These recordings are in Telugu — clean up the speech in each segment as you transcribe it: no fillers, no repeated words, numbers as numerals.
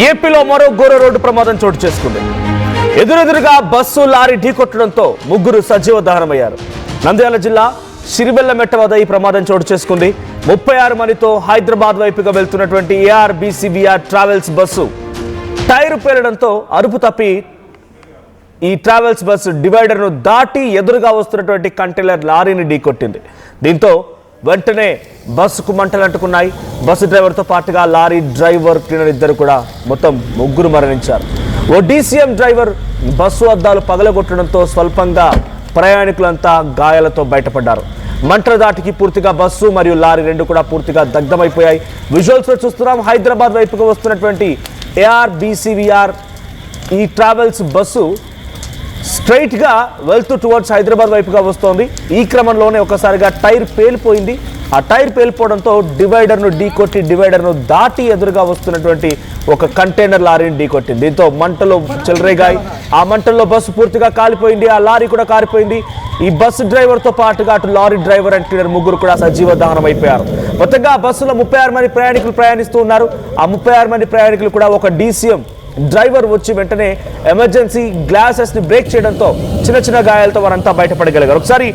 ఏపీలో మరో ఘోర రోడ్డు ప్రమాదం చోటు చేసుకుంది. ఎదురెదురుగా బస్సు లారీ ఢీకొట్టడంతో ముగ్గురు సజీవ దహనమయ్యారు. నంద్యాల జిల్లా సిరిబెల్లమెట్ట వద్ద ఈ ప్రమాదం చోటు చేసుకుంది. 36 మందితో హైదరాబాద్ వైపుగా వెళ్తున్నటువంటి ARBCVR ట్రావెల్స్ బస్సు టైరు పేలడంతో అదుపు తప్పి ఈ ట్రావెల్స్ బస్సు డివైడర్ను దాటి ఎదురుగా వస్తున్నటువంటి కంటైనర్ లారీని ఢీకొట్టింది. దీంతో వెంటనే బస్సుకు మంటలు అంటుకున్నాయి. బస్సు డ్రైవర్తో పాటుగా లారీ డ్రైవర్ క్లీనర్ ఇద్దరు కూడా మొత్తం ముగ్గురు మరణించారు. ఓ DCM డ్రైవర్ బస్సు అద్దాలు పగలగొట్టడంతో స్వల్పంగా ప్రయాణికులంతా గాయాలతో బయటపడ్డారు. మంటల దాటికి పూర్తిగా బస్సు మరియు లారీ రెండు కూడా పూర్తిగా దగ్ధమైపోయాయి. విజువల్స్లో చూస్తున్నాం. హైదరాబాద్ వైపుగా వస్తున్నటువంటి ARBCVR ఈ ట్రావెల్స్ బస్సు స్ట్రైట్ గా వెళ్తూ టువర్డ్స్ హైదరాబాద్ వైపుగా వస్తోంది. ఈ క్రమంలోనే ఒకసారిగా టైర్ పేలిపోయింది. ఆ టైర్ పేలిపోవడంతో డివైడర్ను ఢీకొట్టి డివైడర్ను దాటి ఎదురుగా వస్తున్నటువంటి ఒక కంటైనర్ లారీని ఢీకొట్టింది. దీంతో మంటలు చెలరేగాయి. ఆ మంటల్లో బస్సు పూర్తిగా కాలిపోయింది. ఆ లారీ కూడా కాలిపోయింది. ఈ బస్సు డ్రైవర్తో పాటుగా అటు లారీ డ్రైవర్ అండ్ క్లీనర్ ముగ్గురు కూడా సజీవ దహనం అయిపోయారు. మొత్తంగా బస్సులో 36 మంది ప్రయాణికులు ప్రయాణిస్తూ ఉన్నారు. ఆ 36 మంది ప్రయాణికులు కూడా ఒక DCM డ్రైవర్ వచ్చి వెంటనే ఎమర్జెన్సీ గ్లాసెస్ ని బ్రేక్ చేయడంతో చిన్న చిన్న గాయాలతో వారంతా బయటపడగలిగారు. ఒకసారి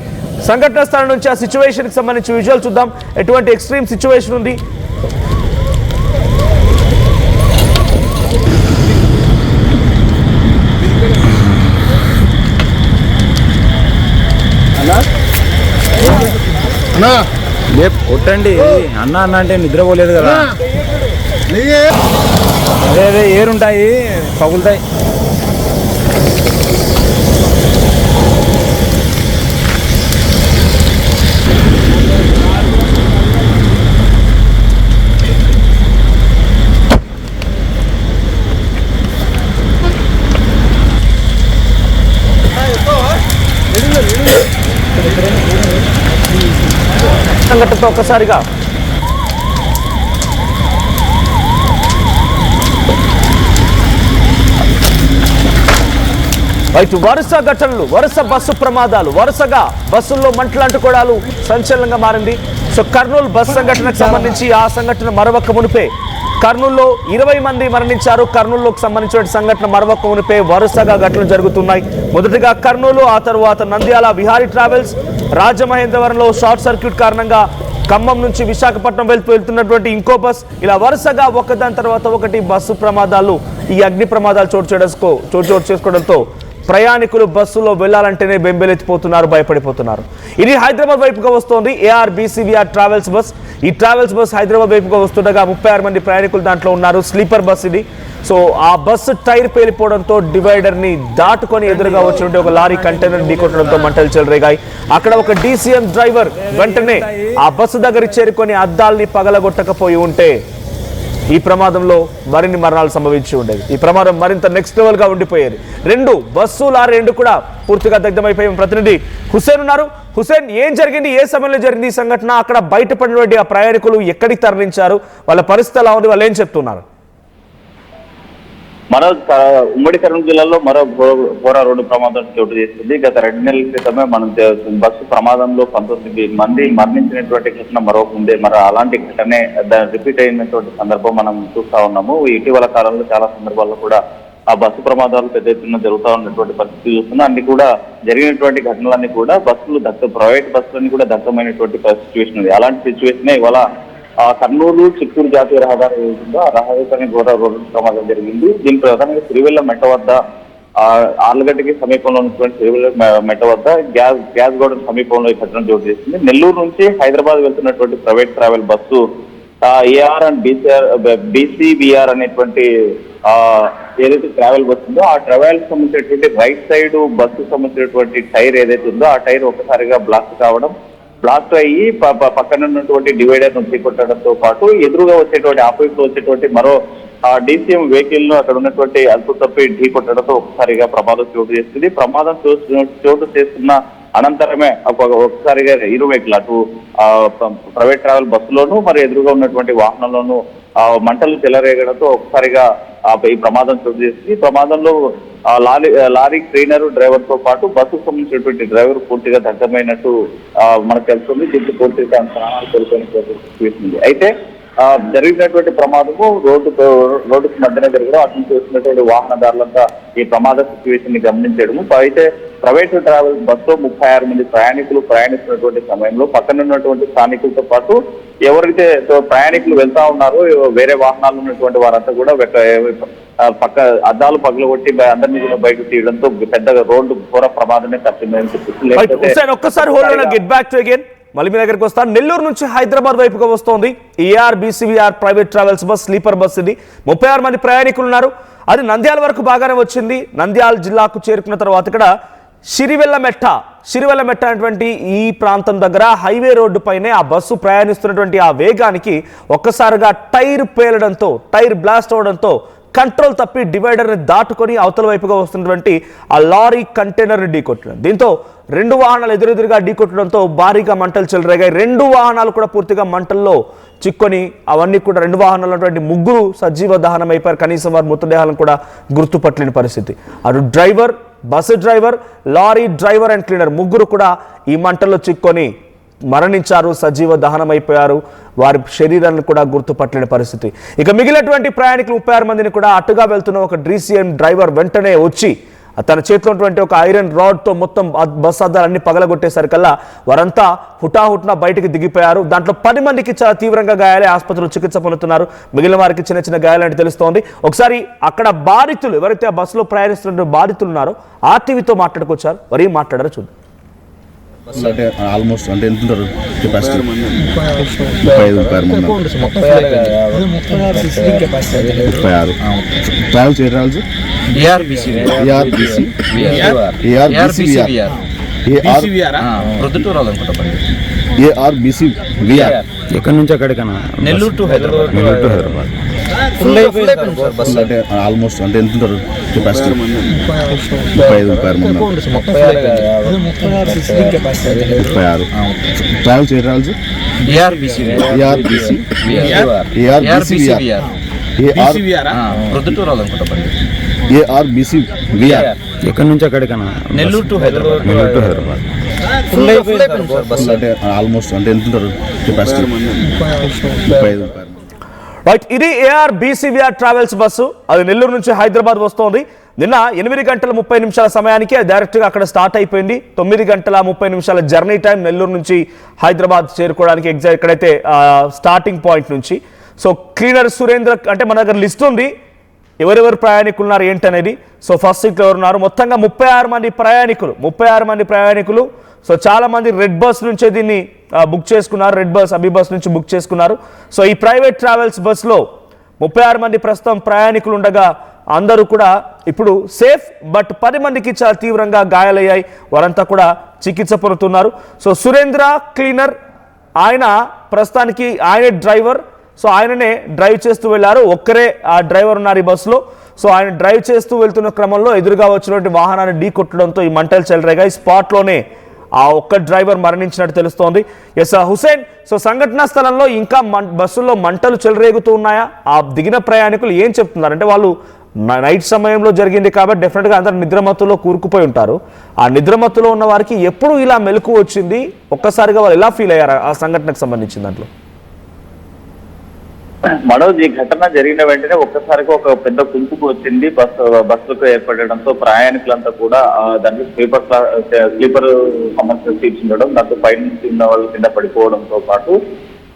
సంఘటన స్థలం నుంచి ఆ సిచ్యువేషన్ కి సంబంధించి విజువల్ చూద్దాం. ఎటువంటి ఎక్స్ట్రీమ్ సిచ్యువేషన్ ఉంది. కొట్టండి అన్న అన్న అంటే నిద్రపోలేదు కదా. అదే అదే ఏరుంటాయి పగులుతాయి. సంఘటనతో ఒక్కసారిగా వరుస ఘటనలు, వరుస బస్సు ప్రమాదాలు, వరుసగా బస్సుల్లో మంటలు అంటుకోవడాలు సంచలనంగా మారింది. సో కర్నూలు బస్ సంఘటనకు సంబంధించి ఆ సంఘటన మరొక మునిపే కర్నూలులో 20 మంది మరణించారు. కర్నూలులోకి సంబంధించిన సంఘటన మరొక మునిపే వరుసగా ఘటనలు జరుగుతున్నాయి. మొదటిగా కర్నూలు, ఆ తర్వాత నంద్యాల విహారీ ట్రావెల్స్, రాజమహేంద్రవరంలో షార్ట్ సర్క్యూట్ కారణంగా ఖమ్మం నుంచి విశాఖపట్నం వెళ్తున్నటువంటి ఇంకో బస్, ఇలా వరుసగా ఒకదాని తర్వాత ఒకటి బస్సు ప్రమాదాలు, ఈ అగ్ని ప్రమాదాలు చోటు చేసుకోవడంతో ప్రయాణికులు బస్సులో వెళ్లాలంటేనే బెంబెలెత్తిపోతున్నారు, భయపడిపోతున్నారు. ఇది హైదరాబాద్ వైపుగా వస్తోంది ARBCVR ట్రావెల్స్ బస్. ఈ ట్రావెల్స్ బస్ హైదరాబాద్ వైపుగా వస్తుండగా 36 మంది ప్రయాణికులు దాంట్లో ఉన్నారు. స్లీపర్ బస్ ఇది. సో ఆ బస్సు టైర్ పేలిపోవడంతో డివైడర్ ని దాటుకొని ఎదురుగా వచ్చినట్టు ఒక లారీ కంటైనర్ ఢీకొట్టడంతో మంటలు చెలరేగాయి. అక్కడ ఒక DCM డ్రైవర్ వెంటనే ఆ బస్సు దగ్గరికి చేరుకొని అద్దాల్ని పగలగొట్టకపోయి ఉంటే ఈ ప్రమాదంలో మరిన్ని మరణాలు సంభవించి ఉండేది. ఈ ప్రమాదం మరింత నెక్స్ట్ లెవెల్ గా ఉండిపోయేది. రెండు బస్సు లారీ రెండు కూడా పూర్తిగా దగ్ధమైపోయి ప్రతినిధి హుసేన్ ఉన్నారు. హుసేన్, ఏం జరిగింది, ఏ సమయంలో జరిగింది ఈ సంఘటన? అక్కడ బయటపడినటువంటి ఆ ప్రయాణికులు ఎక్కడికి తరలించారు? వాళ్ళ పరిస్థితి ఎలా ఉంది? వాళ్ళు ఏం చెప్తున్నారు? మరో ఉమ్మడి కర్నూలు జిల్లాలో మరో ఘోర రోడ్డు ప్రమాదం చోటు చేసుకుంది. గత 2 నెలల క్రితమే మనం బస్సు ప్రమాదంలో 19 మంది మరణించినటువంటి ఘటన మరొక ఉంది. అలాంటి ఘటనే రిపీట్ అయినటువంటి సందర్భం మనం చూస్తా ఉన్నాము. ఇటీవల కాలంలో చాలా సందర్భాల్లో కూడా ఆ బస్సు ప్రమాదాలు పెద్ద ఎత్తున జరుగుతూ ఉన్నటువంటి పరిస్థితి చూస్తున్నాం. అన్ని కూడా జరిగినటువంటి ఘటనలన్నీ కూడా ప్రైవేట్ బస్సులన్నీ కూడా దగ్ధమైనటువంటి సిచ్యువేషన్ ఉంది. అలాంటి సిచ్యువేషన్ ఇవాళ కర్నూలు చిత్తూరు జాతీయ రహదారి ఉంటుందో ఆ రహదారి ఘోర రోడ్డు ప్రమాదం జరిగింది. దీని ప్రధానంగా సిరివెల్లమెట్ట వద్ద ఆర్లగడ్డకి సమీపంలో ఉన్నటువంటి సిరివెల్లమెట్ట వద్ద గ్యాస్ గోడౌన్ సమీపంలో ఈ ఘటన చోటు చేసింది. నెల్లూరు నుంచి హైదరాబాద్ వెళ్తున్నటువంటి private travel bus AR and BCVR అనేటువంటి ఏదైతే ట్రావెల్ బస్సు ఉందో ఆ ట్రావెల్ సంబంధించినటువంటి రైట్ సైడ్ బస్సు సంబంధించినటువంటి టైర్ ఏదైతే ఉందో ఆ టైర్ ఒక్కసారిగా బ్లాక్ అయ్యి పక్కన ఉన్నటువంటి డివైడర్ నుంచి కొట్టడంతో పాటు ఎదురుగా వచ్చేటువంటి ఆపోజిట్ లో వచ్చేటువంటి మరో DCM వెహికల్ ను అక్కడ ఉన్నటువంటి అదుపు తప్పి ఢీ కొట్టడంతో ఒకసారిగా ప్రమాదం చోటు చేస్తుంది. ప్రమాదం చోటు చేస్తున్న అనంతరమే ఒకసారిగా ఇరు వెహికల్ అటు ప్రైవేట్ ట్రావెల్ బస్సులోను మరి ఎదురుగా ఉన్నటువంటి వాహనంలోనూ మంటలు చెలరేగడంతో ఒకసారిగా ఈ ప్రమాదం చోటు చేసింది. ఈ ప్రమాదంలో లారీ క్లీనర్ డ్రైవర్ తో పాటు బస్సుకు సంబంధించినటువంటి డ్రైవర్ పూర్తిగా దగ్ధమైనట్టు మనకు తెలుస్తుంది. దీంతో పూర్తిగా ప్రాణాలు కోల్పోయినటువంటి సిచ్యువేషన్ ఉంది. అయితే జరిగినటువంటి ప్రమాదము రోడ్డుకు మధ్యన జరగడం అటు నుంచి వస్తున్నటువంటి వాహనదారులంతా ఈ ప్రమాద సిచ్యువేషన్ ని గమనించడము. అయితే ప్రైవేట్ ట్రావెల్ బస్సులో 36 మంది ప్రయాణికులు ప్రయాణిస్తున్నటువంటి సమయంలో పక్కన ఉన్నటువంటి స్థానికులతో పాటు ఎవరైతే ప్రయాణికులు వెళ్తా ఉన్నారో వేరే వాహనాలు ఉన్నటువంటి వారంతా కూడా పక్క అద్దాలు పగలగొట్టి అందరినీ కూడా బయటకు తీయడంతో పెద్ద రోడ్డు ఘోర ప్రమాదమే తప్పిందని ఒక్కసారి మళ్ళీ మీ దగ్గరికి వస్తాను. నెల్లూరు నుంచి హైదరాబాద్ వైపుగా వస్తోంది AR BCVR private travels bus, sleeper bus ఇది. 36 మంది ప్రయాణికులు ఉన్నారు. అది నంద్యాల వరకు బాగానే వచ్చింది. నంద్యాల జిల్లాకు చేరుకున్న తర్వాత ఇక్కడ సిరివెల్లమెట్ట అనేటువంటి ఈ ప్రాంతం దగ్గర హైవే రోడ్డు పైనే ఆ బస్సు ప్రయాణిస్తున్నటువంటి ఆ వేగానికి ఒక్కసారిగా టైర్ పేలడంతో, టైర్ బ్లాస్ట్ అవడంతో కంట్రోల్ తప్పి డివైడర్ని దాటుకొని అవతల వైపుగా వస్తున్నటువంటి ఆ లారీ కంటైనర్ని ఢీకొట్టడం. దీంతో 2 వాహనాలు ఎదురెదురుగా ఢీకొట్టడంతో భారీగా మంటలు చెలరేగాయి. 2 వాహనాలు కూడా పూర్తిగా మంటల్లో చిక్కొని అవన్నీ కూడా 2 వాహనాలు ఉన్నటువంటి ముగ్గురు సజీవ దహనం అయిపోయారు. కనీసం వారి మృతదేహాలను కూడా గుర్తుపట్టలేని పరిస్థితి. అటు driver, bus driver, lorry driver and cleaner ముగ్గురు కూడా ఈ మంటల్లో చిక్కొని మరణించారు, సజీవ దహనం అయిపోయారు. వారి శరీరాలను కూడా గుర్తుపట్టలేని పరిస్థితి. ఇక మిగిలినటువంటి ప్రయాణికులు 36 మందిని కూడా అటుగా వెళ్తున్న ఒక DCM డ్రైవర్ వెంటనే వచ్చి తన చేతిలో ఉన్నటువంటి ఒక ఐరన్ రాడ్తో మొత్తం బస్ అద్దాలన్నీ పగలగొట్టేసరికల్లా వారంతా హుటాహుట్న బయటికి దిగిపోయారు. దాంట్లో 10 మందికి చాలా తీవ్రంగా గాయాలే ఆసుపత్రిలో చికిత్స పొందుతున్నారు. మిగిలిన వారికి చిన్న చిన్న గాయాలంటే తెలుస్తోంది. ఒకసారి అక్కడ బాధితులు ఎవరైతే ఆ బస్సులో ప్రయాణిస్తున్న బాధితులు ఉన్నారో ఆర్టీవీతో మాట్లాడుకొచ్చారు. మరి మాట్లాడారో చూద్దాం. అంటే ఆల్మోస్ట్ అంటే ఎంత ఉంటారు కెపాసిటీ? 36 ట్రావెల్స్ ఏ ట్రావెల్స్? ఏఆర్బీసీవీఆర్ ఎక్కడి నుంచి అక్కడికన్నా? నెల్లూరు టు హైదరాబాద్. అంటే ఆల్మోస్ట్ అంటే ఎంత ఉంటారు కెపాసిటీ? 36 ట్రావెల్స్ ఏ ట్రావెల్స్? ఏఆర్బీసీవీఆర్ ఎక్కడి నుంచి అక్కడికన్నా? నెల్లూరు టు హైదరాబాద్. అంటే ఆల్మోస్ట్ అంటే ఎంత ఉంటారు కెపాసిటీ? 35. రైట్, ఇది ఏఆర్ బీసీవీఆర్ ట్రావెల్స్ బస్సు. అది నెల్లూరు నుంచి హైదరాబాద్ వస్తోంది. నిన్న 8:30 సమయానికి అది డైరెక్ట్గా అక్కడ స్టార్ట్ అయిపోయింది. 9:30 జర్నీ టైం నెల్లూరు నుంచి హైదరాబాద్ చేరుకోవడానికి ఎగ్జాక్ట్ ఎక్కడైతే స్టార్టింగ్ పాయింట్ నుంచి. సో క్లీనర్ సురేంద్ర అంటే మన దగ్గర లిస్ట్ ఉంది ఎవరెవరు ప్రయాణికులు ఉన్నారు ఏంటనేది. సో ఫస్ట్ సీట్లో ఎవరున్నారు? మొత్తంగా 36 మంది ప్రయాణికులు. సో చాలా మంది రెడ్ బస్ నుంచే దీన్ని బుక్ చేసుకున్నారు. రెడ్ బస్ అభి బస్ నుంచి బుక్ చేసుకున్నారు. సో ఈ ప్రైవేట్ ట్రావెల్స్ బస్లో 36 మంది ప్రస్తుతం ప్రయాణికులు ఉండగా అందరూ కూడా ఇప్పుడు సేఫ్. బట్ 10 మందికి చాలా తీవ్రంగా గాయాలయ్యాయి. వారంతా కూడా చికిత్స పొందుతున్నారు. సో సురేంద్ర క్లీనర్ ఆయన ప్రస్తుతానికి ఆయనే డ్రైవర్. సో ఆయననే డ్రైవ్ చేస్తూ వెళ్ళారు. ఒక్కరే ఆ డ్రైవర్ ఉన్నారు ఈ బస్సులో. సో ఆయన డ్రైవ్ చేస్తూ వెళ్తున్న క్రమంలో ఎదురుగా వచ్చినటువంటి వాహనాన్ని ఢీ కొట్టడంతో ఈ మంటలు చెలరేగాయి. స్పాట్లోనే ఆ ఒక్క డ్రైవర్ మరణించినట్టు తెలుస్తోంది. ఎస్ హుసేన్, సో సంఘటనా స్థలంలో ఇంకా బస్సుల్లో మంటలు చెలరేగుతూ ఉన్నాయా? ఆ దిగిన ప్రయాణికులు ఏం చెప్తున్నారు అంటే వాళ్ళు నైట్ సమయంలో జరిగింది కాబట్టి డెఫినెట్గా అందరు నిద్రమత్తులో కూరుకుపోయి ఉంటారు. ఆ నిద్రమత్తులో ఉన్న వారికి ఎప్పుడు ఇలా మెలకు వచ్చింది, ఒక్కసారిగా వాళ్ళు ఎలా ఫీల్ అయ్యారు ఆ సంఘటనకు సంబంధించిన దాంట్లో? మనోజ్, ఈ ఘటన జరిగిన వెంటనే ఒక్కసారిగా ఒక పెద్ద కుంపుకు వచ్చింది బస్సులకు ఏర్పడడంతో ప్రయాణికులంతా కూడా దాంట్లో స్లీపర్ సమస్య తీర్చుండడం, దాంతో పై నుంచి ఉన్న వాళ్ళు కింద పడిపోవడంతో పాటు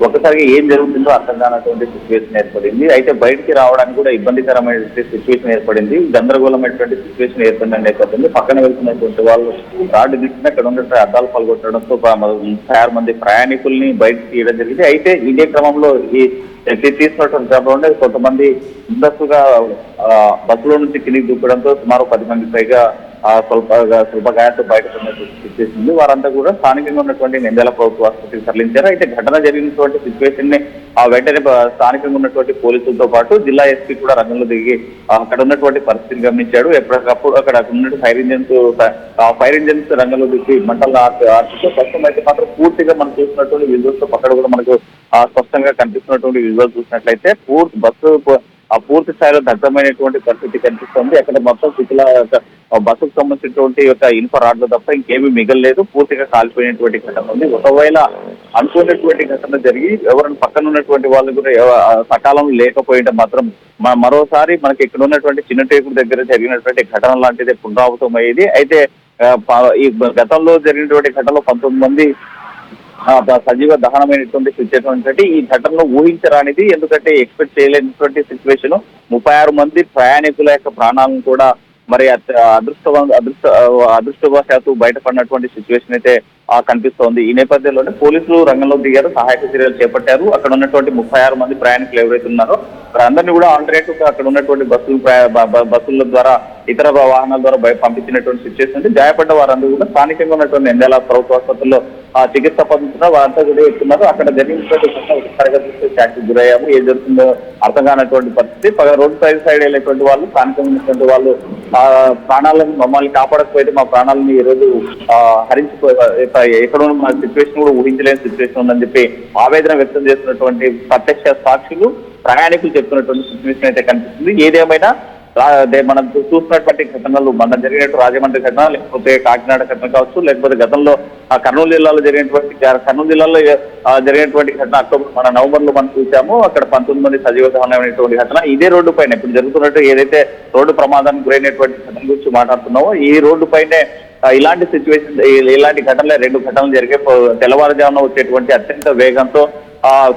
ఒక్కసారిగా ఏం జరుగుతుందో అర్థం కానటువంటి సిచ్యువేషన్ ఏర్పడింది. అయితే బయటికి రావడానికి కూడా ఇబ్బందికరమైనటువంటి సిచ్యువేషన్ ఏర్పడింది. గందరగోళమైనటువంటి సిచ్యువేషన్ ఏర్పడిన నేపథ్యంలో పక్కన వెళ్తున్నటువంటి వాళ్ళు రాడ్డు దిక్కున అక్కడ ఉన్నటువంటి అద్దాలు పాల్గొట్టడంతో 36 మంది ప్రయాణికుల్ని బయటకు తీయడం జరిగింది. అయితే ఇదే క్రమంలో ఈ తీసుకున్నటువంటి క్రమంలో కొంతమంది ముందస్తుగా బస్సులో నుంచి కిందికి దూకడంతో సుమారు 10 మంది పైగా స్వల్ప గాయాలతో బయటపడినట్టు సిచ్యువేషన్. వారంతా కూడా స్థానికంగా ఉన్నటువంటి నంద్యాల ప్రభుత్వ ఆసుపత్రికి తరలించారు. అయితే ఘటన జరిగినటువంటి సిచ్యువేషన్ ని వెంటనే స్థానికంగా ఉన్నటువంటి పోలీసులతో పాటు జిల్లా ఎస్పీ కూడా రంగంలో దిగి అక్కడ ఉన్నటువంటి పరిస్థితిని గమనించాడు. ఎప్పటికప్పుడు అక్కడ ఉన్నటువంటి ఫైర్ ఇంజన్స్ రంగంలో దిగి మంటలను ఆర్పిస్తూ ప్రస్తుతం అయితే మాత్రం పూర్తిగా మనం చూస్తున్నటువంటి విజువల్స్ పక్కన కూడా మనకు స్పష్టంగా కనిపిస్తున్నటువంటి విజువల్ చూసినట్లయితే పూర్తి స్థాయిలో దగ్ధమైనటువంటి పరిస్థితి కనిపిస్తుంది. అక్కడ మొత్తం బస్సుకు సంబంధించినటువంటి యొక్క ఇనుప రాడ్లు తప్ప ఇంకేమీ మిగలలేదు, పూర్తిగా కాలిపోయినటువంటి ఘటన ఉంది. ఒకవేళ అనుకున్నటువంటి ఘటన జరిగి ఎవరైనా పక్కన ఉన్నటువంటి వాళ్ళు కూడా సకాలంలో లేకపోయింటే మాత్రం మరోసారి మనకి ఇక్కడ ఉన్నటువంటి చిన్న టేకుడు దగ్గర జరిగినటువంటి ఘటన లాంటిది పునరావృతం అయ్యేది. అయితే ఈ గతంలో జరిగినటువంటి ఘటనలో 19 మంది సజీవ దహనమైనటువంటి సిచ్యువేషన్ ఈ ఘటనను ఊహించరానిది. ఎందుకంటే ఎక్స్పెక్ట్ చేయలేనటువంటి సిచ్యువేషన్ 36 మంది ప్రయాణికుల యొక్క ప్రాణాలను కూడా మరి అదృష్టవశాత్తు బయటపడినటువంటి సిచ్యువేషన్ అయితే కనిపిస్తోంది. ఈ నేపథ్యంలోనే పోలీసులు రంగంలో దిగారు, సహాయక చర్యలు చేపట్టారు. అక్కడ ఉన్నటువంటి 36 మంది ప్రయాణికులు ఎవరైతే ఉన్నారో అందరినీ కూడా ఆల్టర్నేటివ్ గా అక్కడ ఉన్నటువంటి బస్సుల ద్వారా ఇతర వాహనాల ద్వారా పంపించినటువంటి సిచ్యువేషన్ ఉంది. గాయపడ్డ వారందరూ కూడా స్థానికంగా ఉన్నటువంటి నంద్యాల ప్రభుత్వ ఆసుపత్రిలో చికిత్స పొందుతున్నారు. వారంతా కూడా చెప్తున్నారు అక్కడ జరిగినటువంటి ఒకసారిగా చూస్తే శాఖకు గురయ్యాము, ఏం జరుగుతుందో అర్థం కానటువంటి పరిస్థితి. రోడ్డు సైడ్ వెళ్ళేటువంటి వాళ్ళు, స్థానికంగా ఉన్నటువంటి వాళ్ళు ప్రాణాలను మమ్మల్ని కాపాడకపోతే మా ప్రాణాలను ఈ రోజు ఎక్కడ ఉన్న సిచ్యువేషన్ కూడా ఊహించలేని సిచ్యువేషన్ ఉందని చెప్పి ఆవేదన వ్యక్తం చేస్తున్నటువంటి ప్రత్యక్ష సాక్షులు, ప్రయాణికులు చెప్తున్నటువంటి సిచ్యువేషన్ అయితే కనిపిస్తుంది. ఏదేమైనా మనం చూస్తున్నటువంటి ఘటనలు మన జరిగినట్టు రాజమండ్రి ఘటన, లేకపోతే కాకినాడ ఘటన కావచ్చు, లేకపోతే గతంలో కర్నూలు జిల్లాలో జరిగినటువంటి ఘటన నవంబర్ లో మనం చూసాము. అక్కడ 19 మంది సజీవ దహనమైనటువంటి ఘటన ఇదే రోడ్డు పైన ఇప్పుడు జరుగుతున్నట్టు ఏదైతే రోడ్డు ప్రమాదానికి గురైనటువంటి ఘటన గురించి మాట్లాడుతున్నామో ఈ రోడ్డు పైనే ఇలాంటి సిచ్యువేషన్, ఇలాంటి ఘటనలే 2 ఘటనలు జరిగే తెల్లవారుజామున వచ్చేటువంటి అత్యంత వేగంతో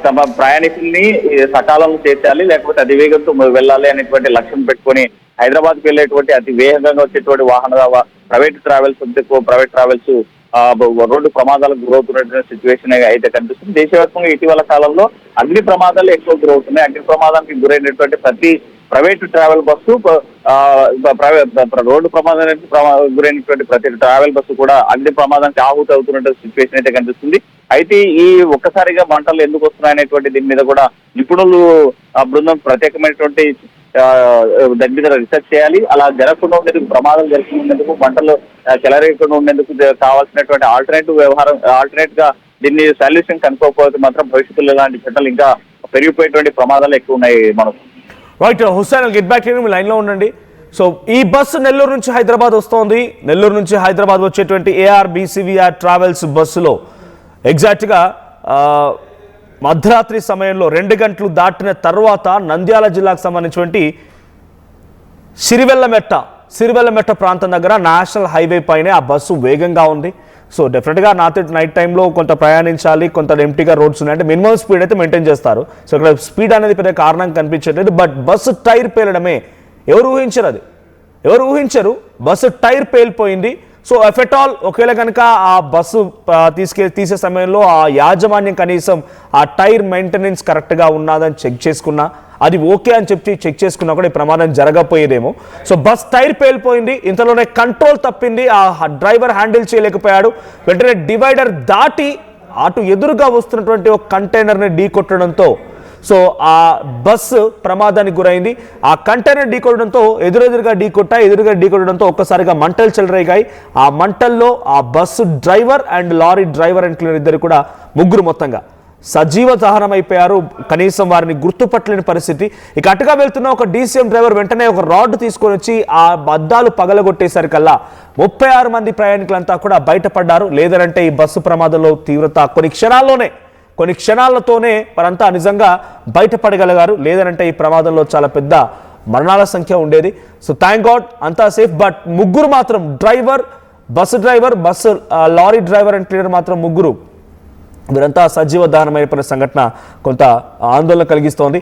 తమ ప్రయాణికుల్ని సకాలంలో చేర్చాలి, లేకపోతే అతి వేగంతో వెళ్ళాలి అనేటువంటి లక్ష్యం పెట్టుకొని హైదరాబాద్కి వెళ్ళేటువంటి అతి వేగంగా వచ్చేటువంటి ప్రైవేట్ ట్రావెల్స్ రోడ్డు ప్రమాదాలకు గురవుతున్నటువంటి సిచ్యువేషన్ అయితే కనిపిస్తుంది. దేశవ్యాప్తంగా ఇటీవల కాలంలో అగ్ని ప్రమాదాలు ఎక్కువ గురవుతున్నాయి. అగ్ని ప్రమాదానికి గురైనటువంటి ప్రతి ప్రైవేట్ ట్రావెల్ బస్సు రోడ్డు ప్రమాదానికి గురైనటువంటి ప్రతి ట్రావెల్ బస్సు కూడా అగ్ని ప్రమాదానికి ఆహుతి అవుతున్నటువంటి సిచ్యువేషన్ అయితే కనిపిస్తుంది. అయితే ఈ ఒక్కసారిగా మంటలు ఎందుకు వస్తున్నాయి అనేటువంటి దీని మీద కూడా నిపుణులు బృందం ప్రత్యేకమైనటువంటి దాని మీద రీసెర్చ్ చేయాలి. అలా జరగకుండా ఉండేందుకు, ప్రమాదాలు జరగకుండా ఉండేందుకు, మంటలు చెలరేయకుండా ఉండేందుకు కావాల్సినటువంటి ఆల్టర్నేట్ గా దీన్ని సొల్యూషన్ కనుక్కోకపోతే మాత్రం భవిష్యత్తులో ఇలాంటి ఘటనలు ఇంకా పెరిగిపోయేటువంటి ప్రమాదాలు ఎక్కువ ఉన్నాయి. మనం రైట్ హుస్సేన్, గెట్ బ్యాక్ మీ లైన్లో ఉండండి. సో ఈ బస్సు నెల్లూరు నుంచి హైదరాబాద్ వస్తోంది. నెల్లూరు నుంచి హైదరాబాద్ వచ్చేటువంటి ARBCVR ట్రావెల్స్ బస్సులో ఎగ్జాక్ట్గా మధ్యరాత్రి సమయంలో 2 గంటలు దాటిన తర్వాత నంద్యాల జిల్లాకు సంబంధించినటువంటి సిరివెల్లమెట్ట ప్రాంతం దగ్గర నేషనల్ హైవే పైనే ఆ బస్సు వేగంగా ఉంది. సో డెఫినెట్గా నైట్ టైంలో కొంత ప్రయాణించాలి, కొంత ఎంటీగా రోడ్స్ ఉన్నాయంటే మినిమం స్పీడ్ అయితే మెయింటైన్ చేస్తారు. సో ఇక్కడ స్పీడ్ అనేది పెద్ద కారణం కనిపించట్లేదు. బట్ బస్సు టైర్ పేలడమే ఎవరు ఊహించరు. బస్సు టైర్ పేలిపోయింది. సో ఎఫెట్ ఆల్ ఒకవేళ కనుక ఆ బస్సు తీసే సమయంలో ఆ యాజమాన్యం కనీసం ఆ టైర్ మెయింటెనెన్స్ కరెక్ట్గా ఉన్నదని చెక్ చేసుకున్నా, అది ఓకే అని చెప్పి చెక్ చేసుకున్నా కూడా ఈ ప్రమాదం జరగపోయేదేమో. సో బస్ టైర్ పేలిపోయింది, ఇంతలోనే కంట్రోల్ తప్పింది, ఆ డ్రైవర్ హ్యాండిల్ చేయలేకపోయాడు. వెంటనే డివైడర్ దాటి అటు ఎదురుగా వస్తున్నటువంటి ఒక కంటైనర్ని ఢీకొట్టడంతో సో ఆ బస్సు ప్రమాదానికి గురైంది. ఆ కంటైనర్ ఢీకొట్టడంతో ఎదురుగా ఢీకొట్టడంతో ఒక్కసారిగా మంటలు చెలరేగాయి. ఆ మంటల్లో ఆ bus driver and lorry driver and cleaner ఇద్దరు కూడా మొత్తంగా సజీవ దహనం అయిపోయారు. కనీసం వారిని గుర్తుపట్టలేని పరిస్థితి. ఇక అటుగా వెళ్తున్న ఒక DCM డ్రైవర్ వెంటనే ఒక రాడ్ తీసుకొని వచ్చి ఆ అద్దాలు పగలగొట్టేసరికల్లా 36 మంది ప్రయాణికులంతా కూడా బయటపడ్డారు. లేదంటే ఈ బస్సు ప్రమాదంలో తీవ్రత కొన్ని క్షణాలతోనే వారంతా నిజంగా బయటపడగలిగారు. లేదనంటే ఈ ప్రమాదంలో చాలా పెద్ద మరణాల సంఖ్య ఉండేది. సో థ్యాంక్ గాడ్ అంతా సేఫ్. బట్ ముగ్గురు మాత్రం bus lorry driver and cleaner మాత్రం వీరంతా సజీవ దహనమైన సంఘటన కొంత ఆందోళన కలిగిస్తోంది.